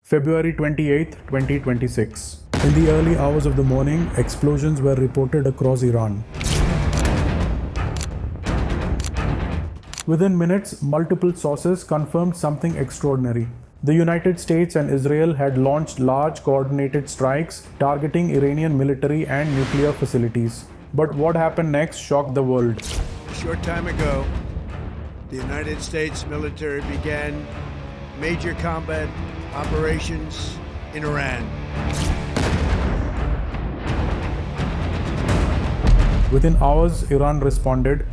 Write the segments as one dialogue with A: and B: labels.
A: February 28, 2026. In the early hours of the morning, explosions were reported across Iran. Within minutes, multiple sources confirmed something extraordinary. The United States and Israel had launched large coordinated strikes targeting Iranian military and nuclear facilities. But what happened next shocked the world.
B: A short time ago, the United States military began major combat operations in Iran.
A: Within hours, Iran responded.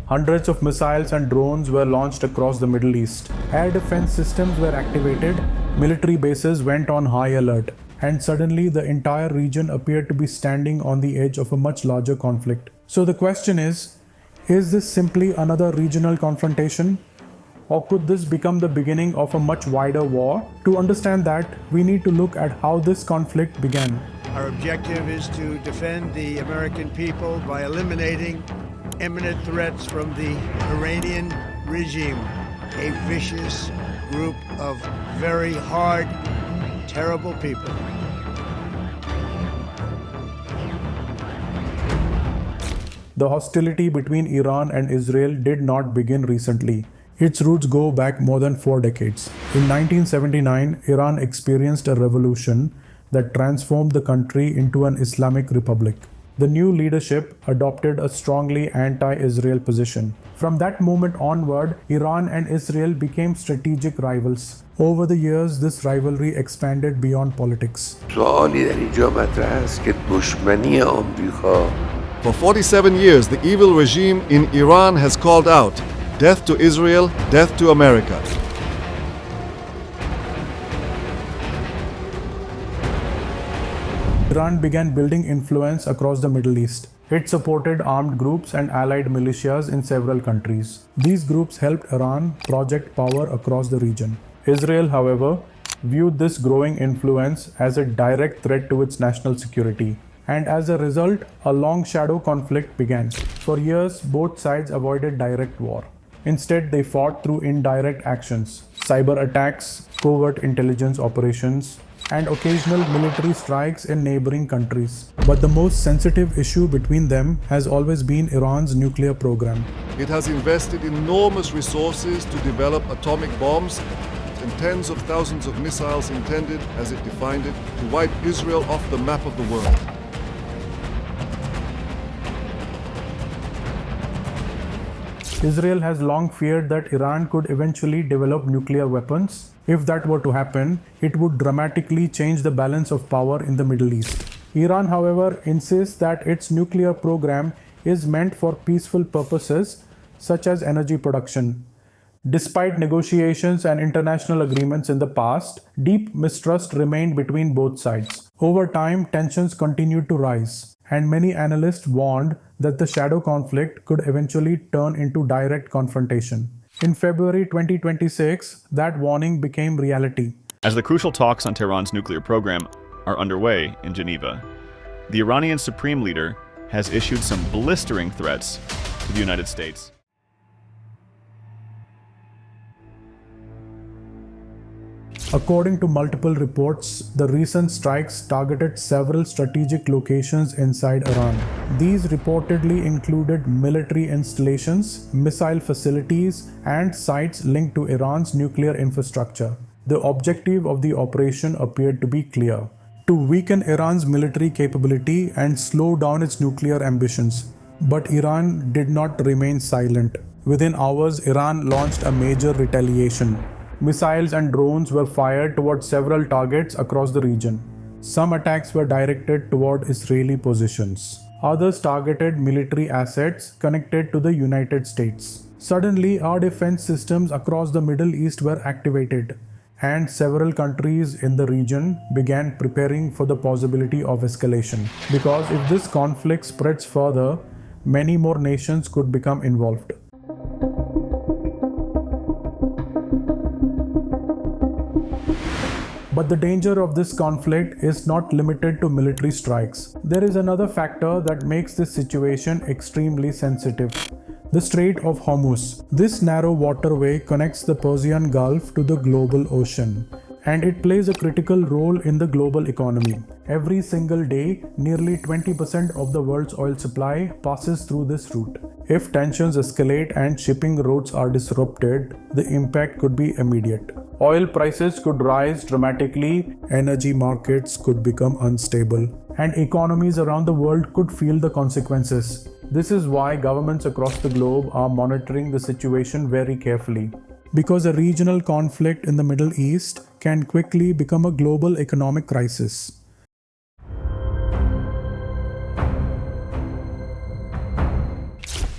A: Hundreds of missiles and drones were launched across the Middle East. Air defense systems were activated, military bases went on high alert, and suddenly the entire region appeared to be standing on the edge of a much larger conflict. So the question is this simply another regional confrontation? Or could this become the beginning of a much wider war? To understand that, we need to look at how this conflict began.
B: Our objective is to defend the American people by eliminating imminent threats from the Iranian regime, a vicious group of very hard, terrible people.
A: The hostility between Iran and Israel did not begin recently. Its roots go back more than 4 decades. In 1979, Iran experienced a revolution that transformed the country into an Islamic republic. The new leadership adopted a strongly anti-Israel position. From that moment onward, Iran and Israel became strategic rivals. Over the years, this rivalry expanded beyond politics.
C: For
D: 47 years, the evil regime in Iran has called out, "Death to Israel, death to America."
A: Iran began building influence across the Middle East. It supported armed groups and allied militias in several countries. These groups helped Iran project power across the region. Israel, however, viewed this growing influence as a direct threat to its national security. And as a result, a long shadow conflict began. For years, both sides avoided direct war. Instead, they fought through indirect actions, cyber attacks, covert intelligence operations, and occasional military strikes in neighboring countries. But the most sensitive issue between them has always been Iran's nuclear program.
D: It has invested enormous resources to develop atomic bombs and tens of thousands of missiles intended, as it defined it, to wipe Israel off the map of the world.
A: Israel has long feared that Iran could eventually develop nuclear weapons. If that were to happen, it would dramatically change the balance of power in the Middle East. Iran, however, insists that its nuclear program is meant for peaceful purposes, such as energy production. Despite negotiations and international agreements in the past, deep mistrust remained between both sides. Over time, tensions continued to rise, and many analysts warned that the shadow conflict could eventually turn into direct confrontation. In February 2026, that warning became reality.
E: As the crucial talks on Tehran's nuclear program are underway in Geneva, the Iranian supreme leader has issued some blistering threats to the United States.
A: According to multiple reports, the recent strikes targeted several strategic locations inside Iran. These reportedly included military installations, missile facilities, and sites linked to Iran's nuclear infrastructure. The objective of the operation appeared to be clear: to weaken Iran's military capability and slow down its nuclear ambitions. But Iran did not remain silent. Within hours, Iran launched a major retaliation. Missiles and drones were fired towards several targets across the region. Some attacks were directed toward Israeli positions. Others targeted military assets connected to the United States. Suddenly, our defense systems across the Middle East were activated, and several countries in the region began preparing for the possibility of escalation. Because if this conflict spreads further, many more nations could become involved. But the danger of this conflict is not limited to military strikes. There is another factor that makes this situation extremely sensitive: the Strait of Hormuz. This narrow waterway connects the Persian Gulf to the global ocean. and it plays a critical role in the global economy. Every single day, nearly 20% of the world's oil supply passes through this route. If tensions escalate and shipping routes are disrupted, the impact could be immediate. Oil prices could rise dramatically, energy markets could become unstable, and economies around the world could feel the consequences. This is why governments across the globe are monitoring the situation very carefully. Because a regional conflict in the Middle East can quickly become a global economic crisis.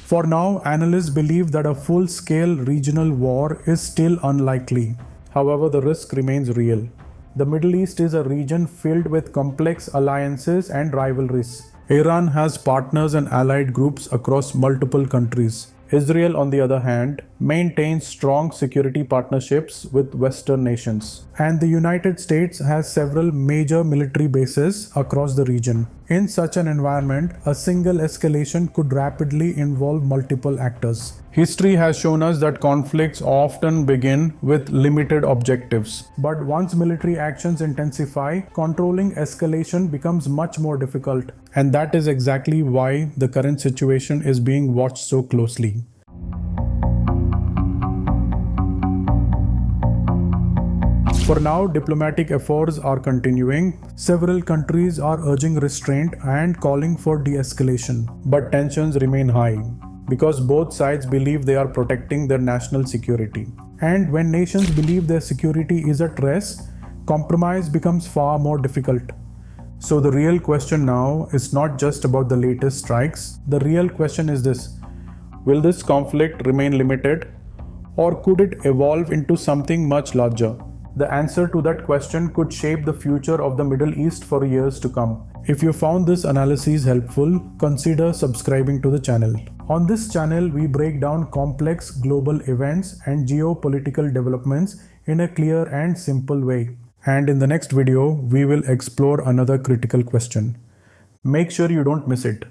A: For now, analysts believe that a full-scale regional war is still unlikely. However, the risk remains real. The Middle East is a region filled with complex alliances and rivalries. Iran has partners and allied groups across multiple countries. Israel, on the other hand, maintains strong security partnerships with Western nations. And the United States has several major military bases across the region. In such an environment, a single escalation could rapidly involve multiple actors. History has shown us that conflicts often begin with limited objectives. But once military actions intensify, controlling escalation becomes much more difficult. And that is exactly why the current situation is being watched so closely. For now, diplomatic efforts are continuing. Several countries are urging restraint and calling for de-escalation. But tensions remain high because both sides believe they are protecting their national security. And when nations believe their security is at risk, compromise becomes far more difficult. So the real question now is not just about the latest strikes. The real question is this: will this conflict remain limited, or could it evolve into something much larger? The answer to that question could shape the future of the Middle East for years to come. If you found this analysis helpful, consider subscribing to the channel. On this channel, we break down complex global events and geopolitical developments in a clear and simple way. And in the next video, we will explore another critical question. Make sure you don't miss it.